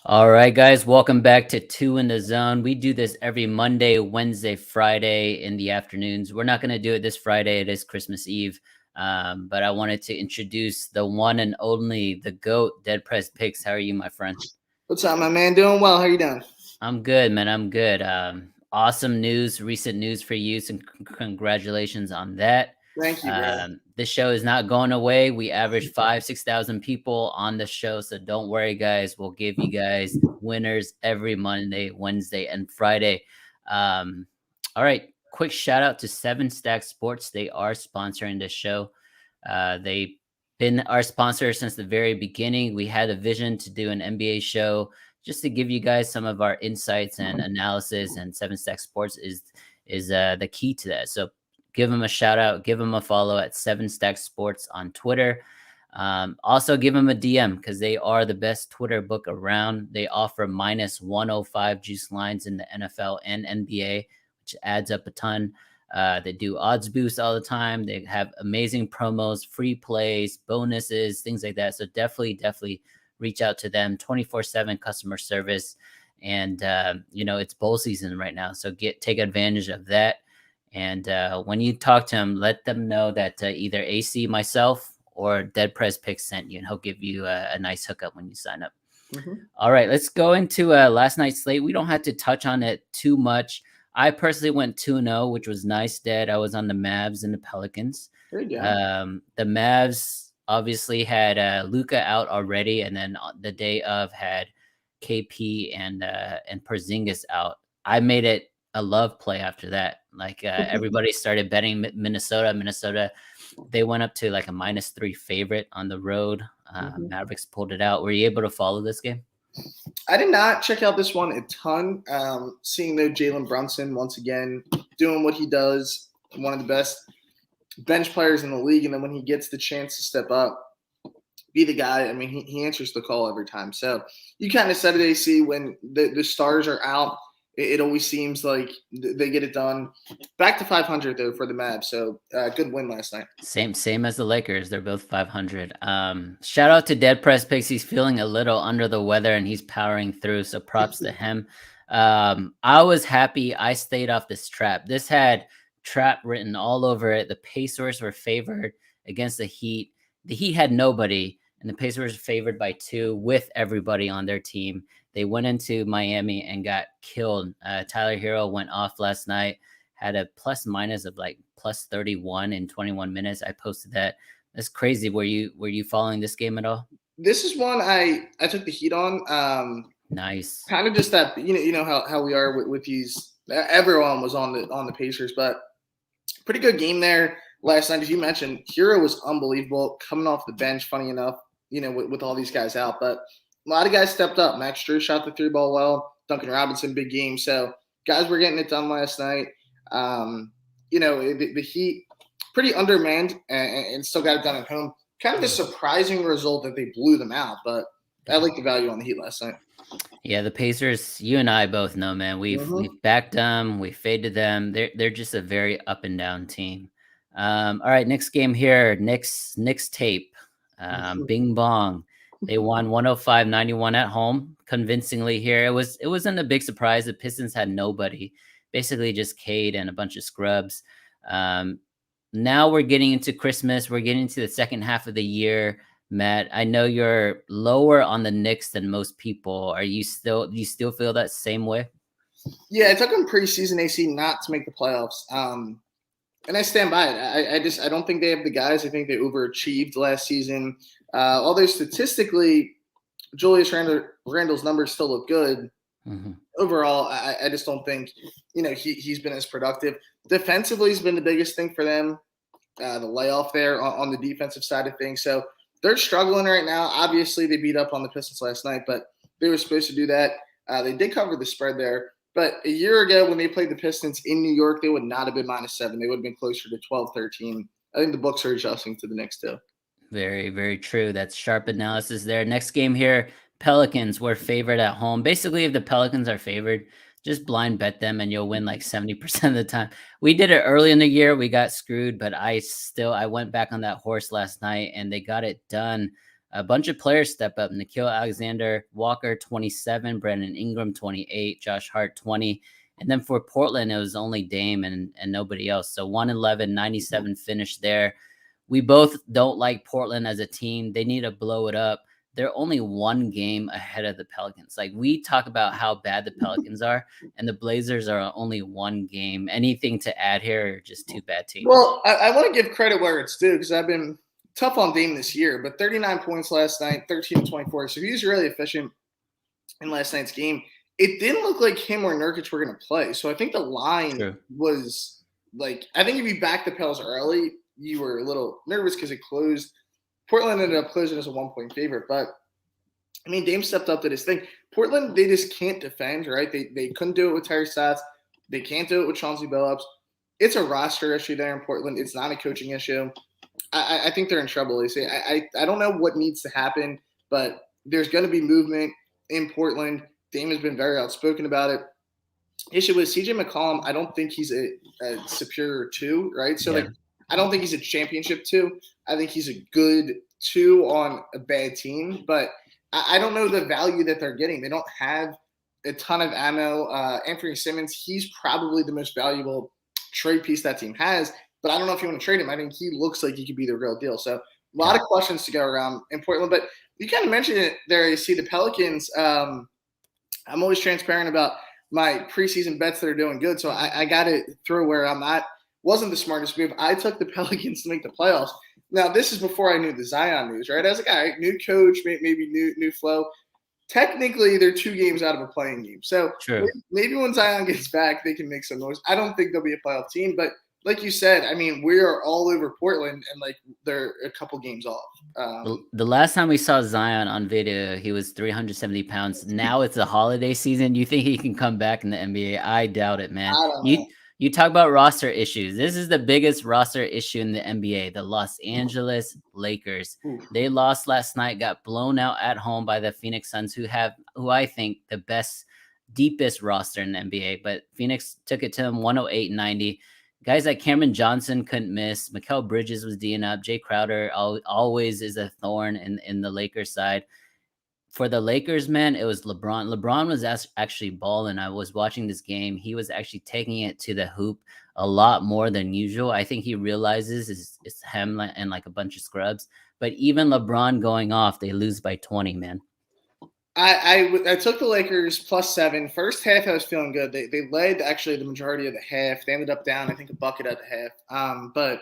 All right, guys, welcome back to Two in the Zone. We do this every Monday, Wednesday, Friday in the afternoons. We're not going to do it this Friday. It is Christmas Eve. But I wanted to introduce the one and only, the GOAT, Dead Press Picks. How are you, my friend? What's up, my man? Doing well. How you doing? I'm good, man. I'm good. Awesome news, recent news for you. So congratulations on that. Thank you, bro. This show is not going away. We average 6,000 people on the show. So don't worry, guys. We'll give you guys winners every Monday, Wednesday, and Friday. Um, all right. Quick shout out to Seven Stack Sports. They are sponsoring this show. They've been our sponsor since the very beginning. We had a vision to do an NBA show just to give you guys some of our insights and analysis, and Seven Stack Sports is the key to that. So give them a shout out, give them a follow at Seven Stack Sports on Twitter. Also give them a DM because they are the best Twitter book around. They offer minus 105 juice lines in the NFL and NBA, which adds up a ton. They do odds boosts all the time. They have amazing promos, free plays, bonuses, things like that. So definitely reach out to them. 24/7 customer service. And it's bowl season right now, so take advantage of that. And when you talk to him, let them know that either AC, myself, or Dead Press Pick sent you, and he'll give you a nice hookup when you sign up. All right, let's go into last night's slate. We don't have to touch on it too much. I personally went 2-0, which was nice, Dead. I was on the Mavs and the Pelicans. There you go. The Mavs obviously had Luka out already, and then the day of had KP and Porzingis out. I made it a love play after that. Like everybody started betting Minnesota. Minnesota, they went up to like a -3 favorite on the road. Mavericks pulled it out. Were you able to follow this game? I did not check out this one a ton. Seeing though Jalen Brunson once again doing what he does, one of the best bench players in the league, and then when he gets the chance to step up, be the guy. I mean, he answers the call every time. So you kind of said it, AC, when the stars are out, it always seems like they get it done. Back to 500 though for the Mavs, so good win last night. Same as the Lakers. They're both 500. Shout out to Dead Press Picks. He's feeling a little under the weather and he's powering through. So props to him. I was happy I stayed off this trap. This had trap written all over it. The Pacers were favored against the Heat. The Heat had nobody, and the Pacers were favored by 2 with everybody on their team. They went into Miami and got killed. Tyler Hero went off last night, had a plus minus of like plus 31 in 21 minutes. I posted that. That's crazy. Were you following this game at all? This is one I took the Heat on. Nice. Kind of just that you know how we are with these. Everyone was on the Pacers, but pretty good game there last night. As you mentioned, Hero was unbelievable coming off the bench. Funny enough, with all these guys out, but a lot of guys stepped up. Max Drew shot the 3 ball well. Duncan Robinson, big game. So guys were getting it done last night. The Heat pretty undermanned and still got it done at home. Kind of a surprising result that they blew them out, but I like the value on the Heat last night. Yeah, the Pacers, you and I both know, man. We've backed them, we faded them. They're just a very up and down team. All right, next game here. Knicks tape. Bing bong. They won 105-91 at home convincingly here. It wasn't a big surprise. The Pistons had nobody, basically just Cade and a bunch of scrubs. Now we're getting into Christmas. We're getting into the second half of the year. Matt, I know you're lower on the Knicks than most people. Do you still feel that same way? Yeah, it took them preseason AC not to make the playoffs. And I stand by it. I don't think they have the guys. I think they overachieved last season. Although statistically, Julius Randle's numbers still look good. Overall, I just don't think he's been as productive. Defensively has been the biggest thing for them. The layoff there on the defensive side of things. So they're struggling right now. Obviously, they beat up on the Pistons last night, but they were supposed to do that. They did cover the spread there. But a year ago, when they played the Pistons in New York, they would not have been -7. They would have been closer to 12, 13. I think the books are adjusting to the Knicks too. Very, very true. That's sharp analysis there. Next game here, Pelicans were favored at home. Basically, if the Pelicans are favored, just blind bet them and you'll win like 70% of the time. We did it early in the year. We got screwed, but I went back on that horse last night and they got it done. a bunch of players step up. Nikhil Alexander Walker, 27, Brandon Ingram, 28, Josh Hart, 20. And then for Portland, it was only Dame and nobody else. So 111, 97 finish there. We both don't like Portland as a team. They need to blow it up. They're only one game ahead of the Pelicans. Like, we talk about how bad the Pelicans are, and the Blazers are only one game. Anything to add here, or just two bad teams? Well, I want to give credit where it's due because I've been tough on Dame this year, but 39 points last night, 13 to 24. So he was really efficient in last night's game. It didn't look like him or Nurkic were going to play. So I think the line was like, I think if you backed the Pels early, you were a little nervous because it closed. Portland ended up closing as a 1-point favorite. But, I mean, Dame stepped up to this thing. Portland, they just can't defend, right? They couldn't do it with Terry Stotts. They can't do it with Chauncey Billups. It's a roster issue there in Portland. It's not a coaching issue. I think they're in trouble. They say I don't know what needs to happen, but there's going to be movement in Portland. Dame has been very outspoken about it. Issue with CJ McCollum, I don't think he's a superior 2, right? So, I don't think he's a championship 2. I think he's a good 2 on a bad team, but I don't know the value that they're getting. They don't have a ton of ammo. Anthony Simmons, he's probably the most valuable trade piece that team has, but I don't know if you want to trade him. I think he looks like he could be the real deal. So, a lot of questions to go around in Portland, but you kind of mentioned it there. You see the Pelicans. I'm always transparent about my preseason bets that are doing good. So I got to throw where I'm at. Wasn't the smartest move. I took the Pelicans to make the playoffs. Now, this is before I knew the Zion news, right? I was like, all right, new coach, maybe new flow. Technically, they're 2 games out of a playing game. So maybe when Zion gets back, they can make some noise. I don't think they'll be a playoff team, but like you said, I mean, we are all over Portland, and like they're a couple games off. The last time we saw Zion on video, he was 370 pounds. Now it's the holiday season. You think he can come back in the NBA? I doubt it, man. You talk about roster issues. This is the biggest roster issue in the NBA. The Los Angeles Lakers. They lost last night, got blown out at home by the Phoenix Suns, who I think the best, deepest roster in the NBA. But Phoenix took it to them 108-90. Guys like Cameron Johnson couldn't miss. Mikal Bridges was D'ing up. Jay Crowder always is a thorn in the Lakers side. For the Lakers, man, it was LeBron. LeBron was actually balling. I was watching this game. He was actually taking it to the hoop a lot more than usual. I think he realizes it's him and like a bunch of scrubs. But even LeBron going off, they lose by 20, man. I took the Lakers +7. First half, I was feeling good. They led actually the majority of the half. They ended up down, I think, a bucket at the half. But,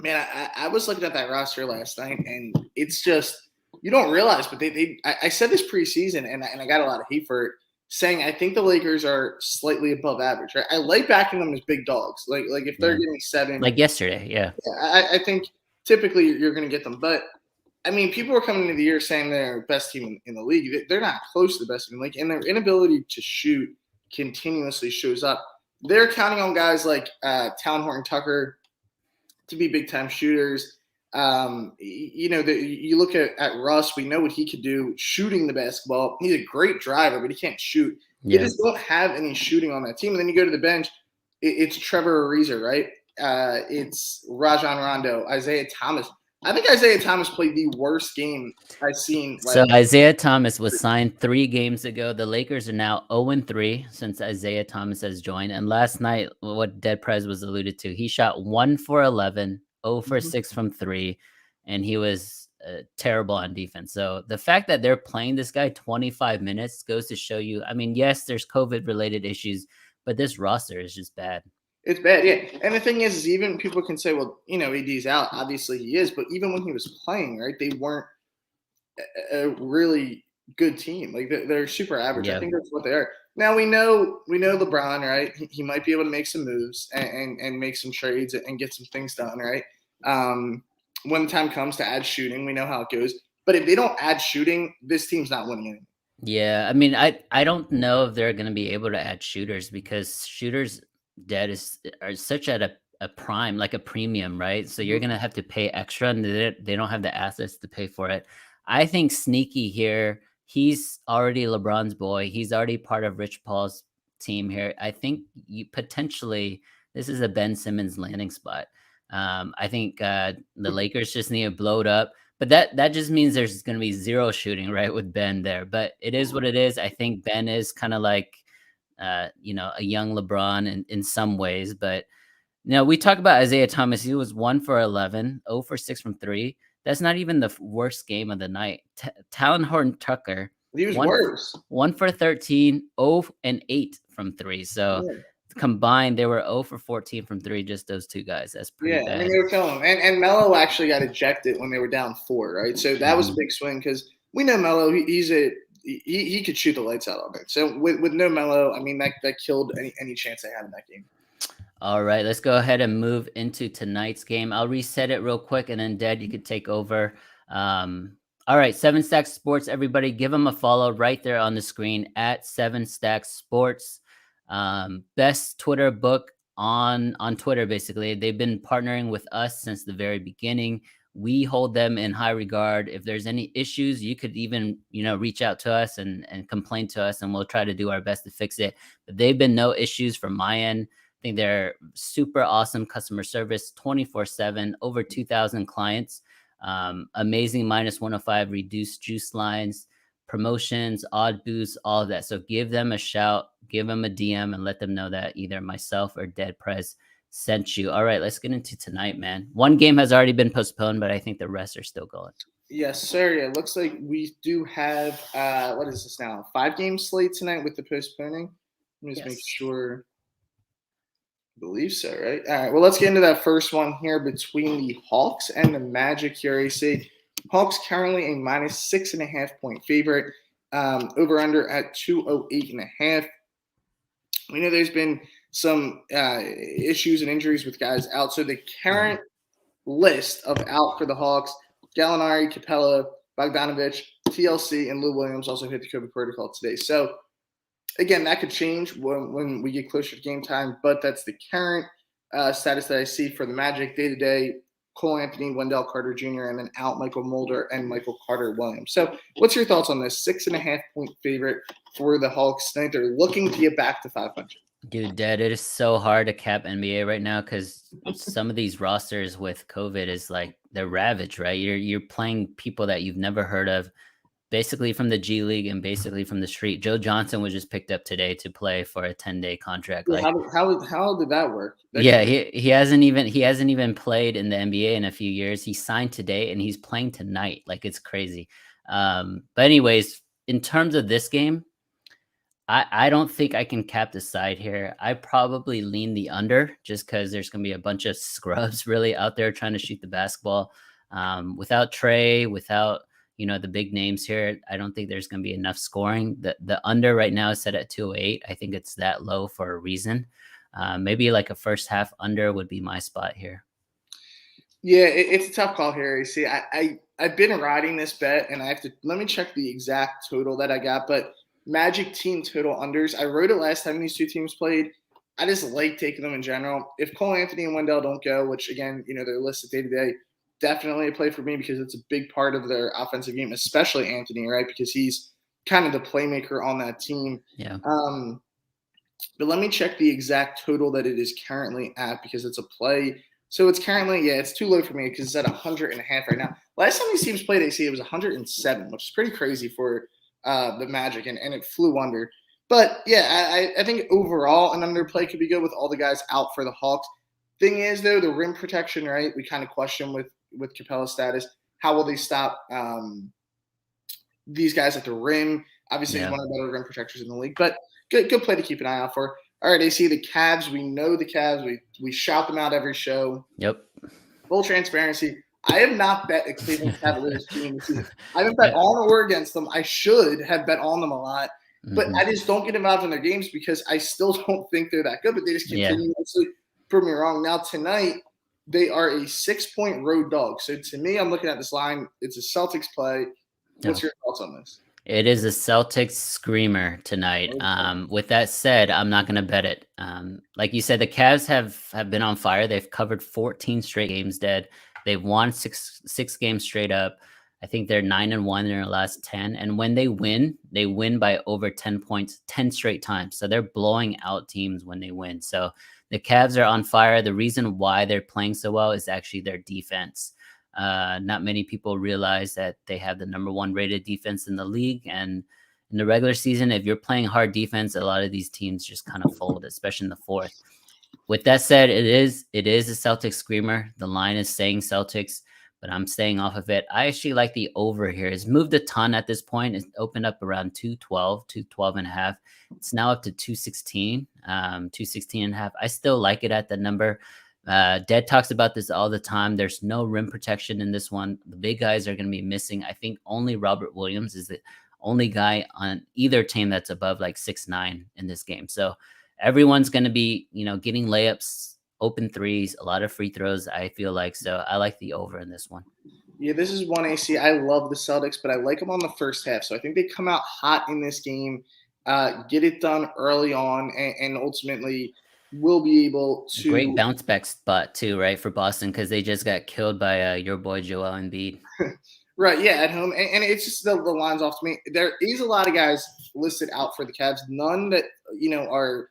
man, I was looking at that roster last night, and it's just – you don't realize, but I said this preseason, and I got a lot of hate for it, saying I think the Lakers are slightly above average. Right? I like backing them as big dogs. Like if they're getting 7. Like yesterday, yeah. I think typically you're going to get them. But, I mean, people were coming into the year saying they're the best team in the league. They're not close to the best team in the league, and their inability to shoot continuously shows up. They're counting on guys like Talon Horton-Tucker to be big-time shooters. You look at Russ, we know what he could do shooting the basketball. He's a great driver, but he can't shoot. They just don't have any shooting on that team. And then you go to the bench, it's Trevor Ariza, right? It's Rajon Rondo, Isaiah Thomas. I think Isaiah Thomas played the worst game I've seen. So Isaiah Thomas was signed 3 games ago. The Lakers are now 0-3 since Isaiah Thomas has joined. And last night, what Dead Prez was alluded to, he shot 1 for 11. 0 for 6 from 3, and he was terrible on defense. So the fact that they're playing this guy 25 minutes goes to show you, I mean, yes, there's COVID-related issues, but this roster is just bad. It's bad, yeah. And the thing is even people can say, well, AD's out. Obviously he is, but even when he was playing, right, they weren't a really good team. Like they're super average. I think that's what they are. Now we know LeBron, right? He might be able to make some moves and make some trades and get some things done, right? When the time comes to add shooting, we know how it goes. But if they don't add shooting, this team's not winning anything. Yeah, I mean, I don't know if they're going to be able to add shooters because shooters are such at a prime, like a premium, right? So you're going to have to pay extra, and they don't have the assets to pay for it. I think Sneaky here, he's already LeBron's boy. He's already part of Rich Paul's team here. I think potentially this is a Ben Simmons landing spot. I think the Lakers just need to blow it up. But that just means there's going to be zero shooting, right, with Ben there. But it is what it is. I think Ben is kind of like, a young LeBron in some ways. But we talk about Isaiah Thomas. He was 1 for 11, 0 for 6 from three. That's not even the worst game of the night. Talon Horton Tucker, He was one worse. 1 for 13, 0 and 8 from three. So combined, they were 0 for 14 from three. Just those two guys. That's pretty bad. I mean, they were killing him. And Melo actually got ejected when they were down 4, right? So that was a big swing because we know Melo. He could shoot the lights out all day. So with no Melo, I mean that killed any chance they had in that game. All right, let's go ahead and move into tonight's game. I'll reset it real quick, and then Dad, you could take over. All right, 7 Stacks Sports. Everybody, give them a follow right there on the screen at 7 Stacks Sports. Best Twitter book on Twitter. Basically, they've been partnering with us since the very beginning. We hold them in high regard. If there's any issues, you could even reach out to us and complain to us, and we'll try to do our best to fix it. But they've been no issues from my end. I think they're super awesome customer service 24/7, over 2,000 clients, amazing minus 105 reduced juice lines, promotions, odd boosts, all of that. So give them a shout, give them a DM, and let them know that either myself or Dead Prez sent you. All right, let's get into tonight, man. One game has already been postponed, but I think the rest are still going. Yes, sir. Yeah, it looks like we do have what is this now? 5-game slate tonight with the postponing. Let me just make sure. I believe so, right? All right. Well, let's get into that first one here between the Hawks and the Magic here. AC Hawks currently a minus 6.5 point favorite. Over under at 208.5. We know there's been some issues and injuries with guys out. So the current list of out for the Hawks: Gallinari, Capella, Bogdanovich, TLC, and Lou Williams also hit the COVID protocol today. So again, that could change when we get closer to game time, but that's the current status that I see for the Magic day-to-day. Cole Anthony, Wendell Carter Jr., and then out Michael Mulder and Michael Carter Williams. So what's your thoughts on this 6.5 point favorite for the Hawks tonight? They're looking to get back to 500. Dude, Dad, it is so hard to cap NBA right now because some of these rosters with COVID is like they're ravaged, right? You're playing people that you've never heard of, basically from the G League and basically from the street. Joe Johnson was just picked up today to play for a 10-day contract. Like, how did that work? He hasn't even played in the NBA in a few years. He signed today and he's playing tonight. Like, it's crazy. But anyways, in terms of this game, I don't think I can cap the side here. I probably lean the under just because there's going to be a bunch of scrubs really out there trying to shoot the basketball. Without Trey, without the big names here, I don't think there's going to be enough scoring. The under right now is set at 208. I think it's that low for a reason. Maybe like a first half under would be my spot here. Yeah, it's a tough call here. You see, I've been riding this bet, and let me check the exact total that I got, but Magic team total unders. I wrote it last time these two teams played. I just like taking them in general. If Cole Anthony and Wendell don't go, which again, they're listed day to day, definitely a play for me because it's a big part of their offensive game, especially Anthony, right? Because he's kind of the playmaker on that team. Yeah. But let me check the exact total that it is currently at because it's a play. So it's currently, it's too low for me because it's at 100.5 right now. Last time these teams played AC, it was 107, which is pretty crazy for the Magic, and it flew under. But yeah, I think overall an underplay could be good with all the guys out for the Hawks. Thing is, though, the rim protection, right? We kind of question with Capella's status. How will they stop these guys at the rim? Obviously, he's one of the better rim protectors in the league, but good play to keep an eye out for. All right, AC, the Cavs. We know the Cavs. We shout them out every show. Yep. Full transparency. I have not bet a Cleveland Cavaliers team this season. I haven't bet on or against them. I should have bet on them a lot, but I just don't get involved in their games because I still don't think they're that good, but they just continue to prove me wrong. Now, tonight, they are a 6-point road dog. So, to me, I'm looking at this line. It's a Celtics play. What's your thoughts on this? It is a Celtics screamer tonight. With that said, I'm not going to bet it. Like you said, the Cavs have been on fire. They've covered 14 straight games dead. They've won six games straight up. I think they're 9-1 in their last 10. And when they win by over 10 points, 10 straight times. So they're blowing out teams when they win. So the Cavs are on fire. The reason why they're playing so well is actually their defense. Not many people realize that they have the number one rated defense in the league. And in the regular season, if you're playing hard defense, a lot of these teams just kind of fold, especially in the fourth. With that said, it is a Celtics screamer. The line is saying Celtics, but I'm staying off of it. I actually like the over here. It's moved a ton at this point. It's opened up around 212, 212 and a half. It's now up to 216, 216 and a half. I still like it at the number. Dead talks about this all the time. There's no rim protection in this one. The big guys are going to be missing. I think only Robert Williams is the only guy on either team that's above like 6'9" in this game. So everyone's going to be, getting layups, open threes, a lot of free throws, I feel like. So I like the over in this one. Yeah, this is one AC. I love the Celtics, but I like them on the first half. So I think they come out hot in this game, get it done early on, and ultimately will be able to. Great bounce back spot too, right, for Boston, because they just got killed by your boy Joel Embiid. Right, yeah, at home. And it's just the lines off to me. There is a lot of guys listed out for the Cavs. None that, are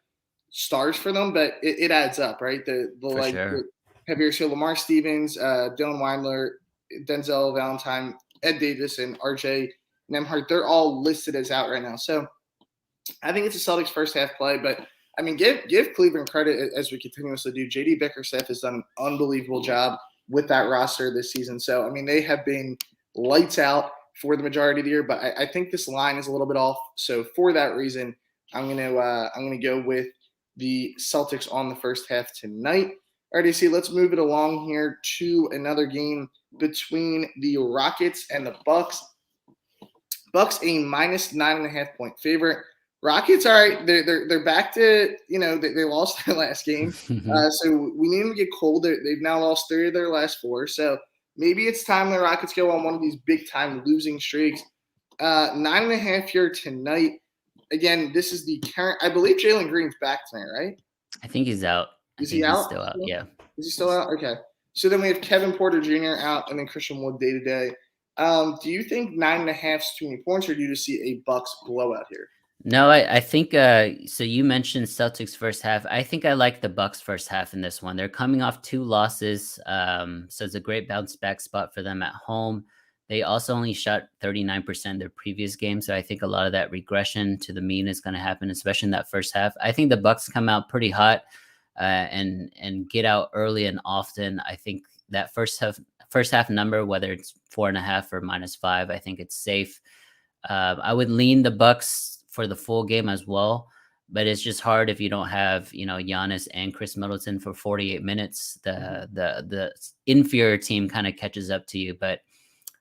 stars for them, but it adds up, right? Javier, so Lamar Stevens, Dylan Windler, Denzel Valentine, Ed Davis, and RJ Nembhard, they're all listed as out right now. So I think it's a Celtics first half play, but I mean, give Cleveland credit as we continuously do. JD Bickerstaff has done an unbelievable job with that roster this season. So, I mean, they have been lights out for the majority of the year, but I think this line is a little bit off. So for that reason, I'm gonna go with the Celtics on the first half tonight. All right, AC, let's move it along here to another game between the Rockets and the Bucks. Bucks a minus 9.5 point favorite. Rockets, all right, they're back to, they lost their last game. So we need them to get cold. They've now lost 3 of their last 4. So maybe it's time the Rockets go on one of these big time losing streaks. 9.5 here tonight. Again, this is the current. I believe Jalen Green's back tonight, right? I think he's out. Is he out? He's still out. Yeah. Is he still out? Okay. So then we have Kevin Porter Jr. out, and then Christian Wood day to day. Do you think 9.5 is too many points, or do you just see a Bucks blowout here? No, I think so you mentioned Celtics first half. I think I like the Bucks first half in this one. They're coming off 2 losses. So it's a great bounce back spot for them at home. They also only shot 39% their previous game. So I think a lot of that regression to the mean is going to happen, especially in that first half. I think the Bucks come out pretty hot and get out early and often. I think that first half number, whether it's 4.5 or -5, I think it's safe. I would lean the Bucks for the full game as well, but it's just hard if you don't have, Giannis and Chris Middleton for 48 minutes. The inferior team kind of catches up to you, but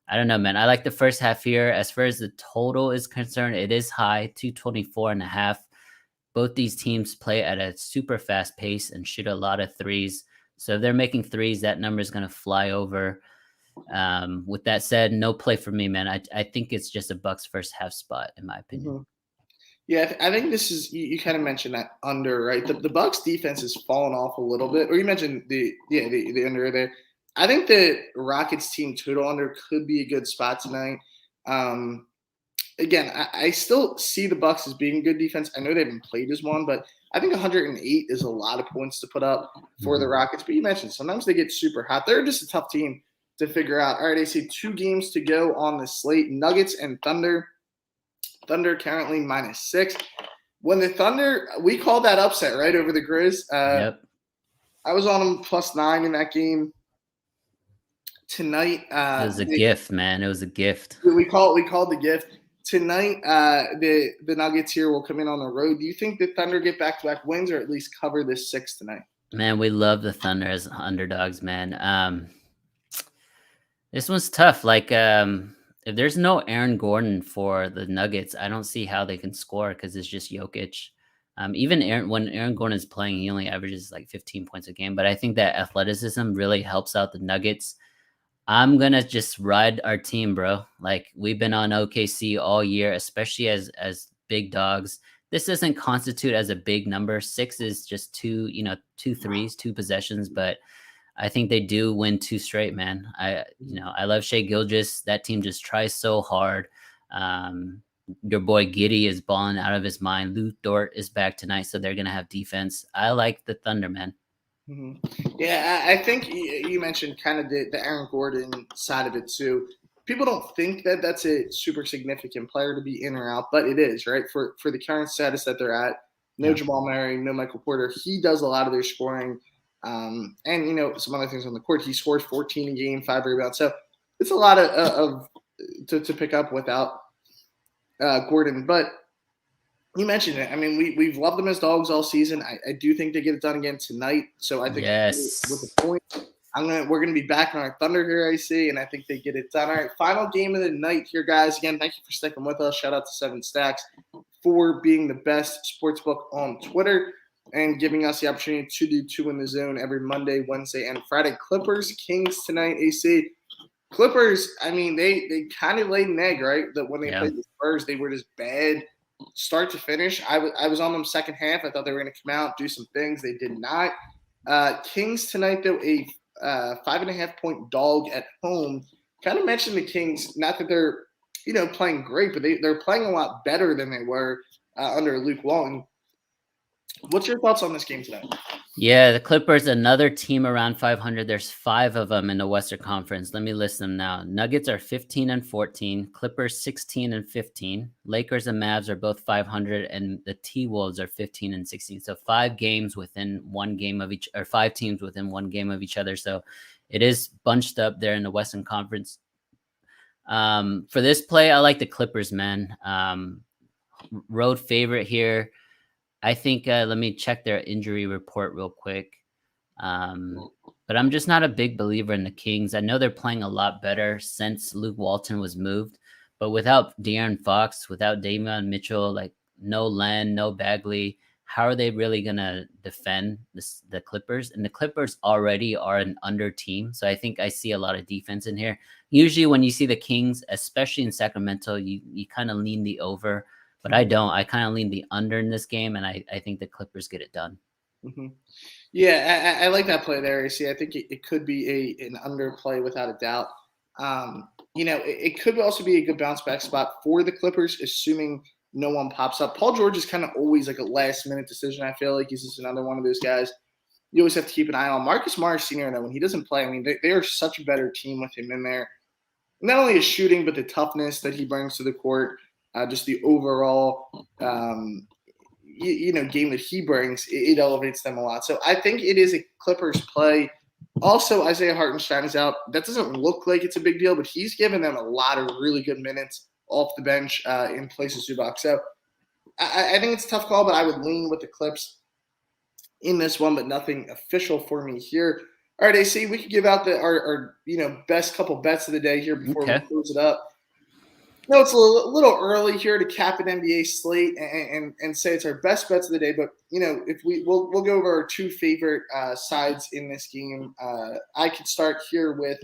I don't know, man. I like the first half here. As far as the total is concerned, it is high, 224.5. Both these teams play at a super fast pace and shoot a lot of threes. So if they're making threes, that number is going to fly over. With that said, no play for me, man. I think it's just a Bucks first half spot, in my opinion. Mm-hmm. Yeah, I think this is, you kind of mentioned that under, right? The Bucks defense has fallen off a little bit, or you mentioned the under there. I think the Rockets team total under could be a good spot tonight. Again, I still see the Bucks as being good defense. I know they haven't played as one, but I think 108 is a lot of points to put up for the Rockets. But you mentioned sometimes they get super hot. They're just a tough team to figure out. All right, I see 2 games to go on the slate: Nuggets and Thunder. Thunder currently -6. When the Thunder, we called that upset, right, over the Grizz. Yep. I was on them +9 in that game tonight. It was a gift, man. It was a gift. We called the gift tonight. The Nuggets here will come in on the road. Do you think the Thunder get back-to-back wins, or at least cover this 6 tonight? Man, we love the Thunder as underdogs, man. This one's tough. Like, if there's no Aaron Gordon for the Nuggets, I don't see how they can score because it's just Jokic. Even when Aaron Gordon is playing, he only averages like 15 points a game. But I think that athleticism really helps out the Nuggets. I'm going to just ride our team, bro. Like, we've been on OKC all year, especially as big dogs. This doesn't constitute as a big number. 6 is just 2 threes, 2 possessions, but I think they do win 2 straight, man. I love Shai Gilgeous. That team just tries so hard. Your boy Giddey is balling out of his mind. Lou Dort is back tonight, so they're going to have defense. I like the Thunder, man. Mhm. Yeah, I think you mentioned kind of the Aaron Gordon side of it too. People don't think that that's a super significant player to be in or out, but it is, right? For the current status that they're at, no Yeah. Jamal Murray, no Michael Porter. He does a lot of their scoring, and some other things on the court. He scores 14 a game, 5 rebounds. So it's a lot of to pick up without Gordon. But you mentioned it. I mean, we've loved them as dogs all season. I do think they get it done again tonight. So I think with the Yes. point, we're gonna be back on our Thunder here, I see, and I think they get it done. All right, final game of the night here, guys. Again, thank you for sticking with us. Shout out to Seven Stacks for being the best sports book on Twitter and giving us the opportunity to do two in the zone every Monday, Wednesday, and Friday. Clippers, Kings tonight, AC. Clippers, I mean, they kind of laid an egg, right? That when they Yeah. played the Spurs, they were just bad start to finish. I was on them second half. I thought they were going to come out, do some things. They did not. Kings tonight, though, a 5.5 point dog at home. Kind of mentioned the Kings, not that they're playing great, but they're playing a lot better than they were under Luke Walton. What's your thoughts on this game tonight? Yeah, the Clippers, another team around 500. There's 5 of them in the Western Conference. Let me list them now. Nuggets are 15 and 14, Clippers 16 and 15, Lakers and Mavs are both 500, and the T-Wolves are 15 and 16. So 5 games within one game of each, or 5 teams within one game of each other. So it is bunched up there in the Western Conference. For this play, I like the Clippers, man. Road favorite here. I think let me check their injury report real quick. But I'm just not a big believer in the Kings. I know they're playing a lot better since Luke Walton was moved, but without De'Aaron Fox, without Davion Mitchell, like no Len, no Bagley, how are they really gonna defend the Clippers? And the Clippers already are an under team, so I think I see a lot of defense in here. Usually, when you see the Kings, especially in Sacramento, you kind of lean the over, but I don't. I kind of lean the under in this game, and I think the Clippers get it done. Mm-hmm. Yeah, I like that play there, AC. I think it could be an underplay without a doubt. It could also be a good bounce back spot for the Clippers, assuming no one pops up. Paul George is kind of always like a last minute decision. I feel like he's just another one of those guys you always have to keep an eye on. Marcus Morris Sr., though, when he doesn't play, I mean, they are such a better team with him in there. Not only his shooting, but the toughness that he brings to the court, just the overall game that he brings, it elevates them a lot. So I think it is a Clippers play. Also, Isaiah Hartenstein is out. That doesn't look like it's a big deal, but he's given them a lot of really good minutes off the bench in place of Zubac. So I think it's a tough call, but I would lean with the Clips in this one, but nothing official for me here. All right, AC, we could give out our best couple bets of the day here before we close it up. No, it's a little early here to cap an NBA slate and say it's our best bets of the day. But if we'll go over our 2 favorite sides in this game. I could start here with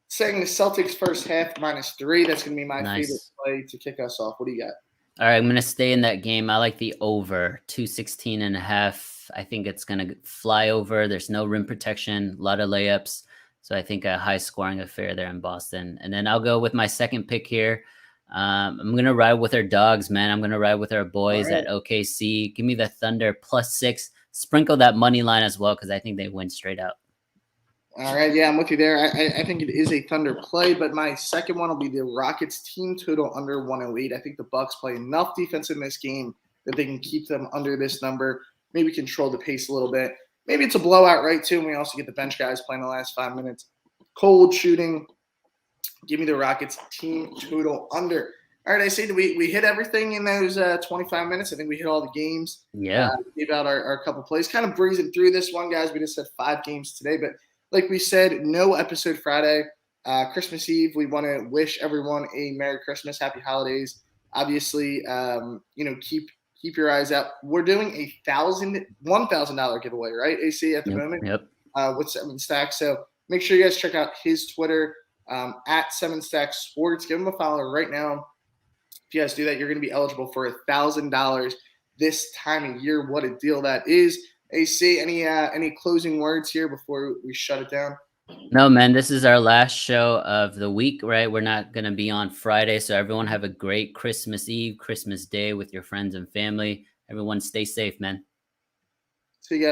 saying the Celtics first half -3. That's going to be my favorite play to kick us off. What do you got? All right, I'm going to stay in that game. I like the over 216.5. I think it's going to fly over. There's no rim protection, a lot of layups. So I think a high scoring affair there in Boston. And then I'll go with my second pick here. I'm going to ride with our dogs, man. I'm going to ride with our boys at OKC. Give me the Thunder +6. Sprinkle that money line as well, because I think they win straight out. All right, yeah, I'm with you there. I think it is a Thunder play, but my second one will be the Rockets team total under 108. I think the Bucks play enough defense in this game that they can keep them under this number, maybe control the pace a little bit. Maybe it's a blowout, right, too, and we also get the bench guys playing the last 5 minutes. Cold shooting. Give me the Rockets team total under. All right, I see we hit everything in those 25 minutes. I think we hit all the games. Yeah. Gave out our couple plays. Kind of breezing through this one, guys. We just had 5 games today, but like we said, no episode Friday. Christmas Eve, we want to wish everyone a Merry Christmas, Happy Holidays. Obviously, keep your eyes out. We're doing a $1,000 giveaway, right, AC, at the moment? Yep. With 7 Stacks. So make sure you guys check out his Twitter at 7 Stacks Sports. Give him a follow right now. If you guys do that, you're going to be eligible for $1,000 this time of year. What a deal that is. AC, any closing words here before we shut it down? No, man, this is our last show of the week, right? We're not going to be on Friday. So everyone have a great Christmas Eve, Christmas Day with your friends and family. Everyone stay safe, man. See you guys.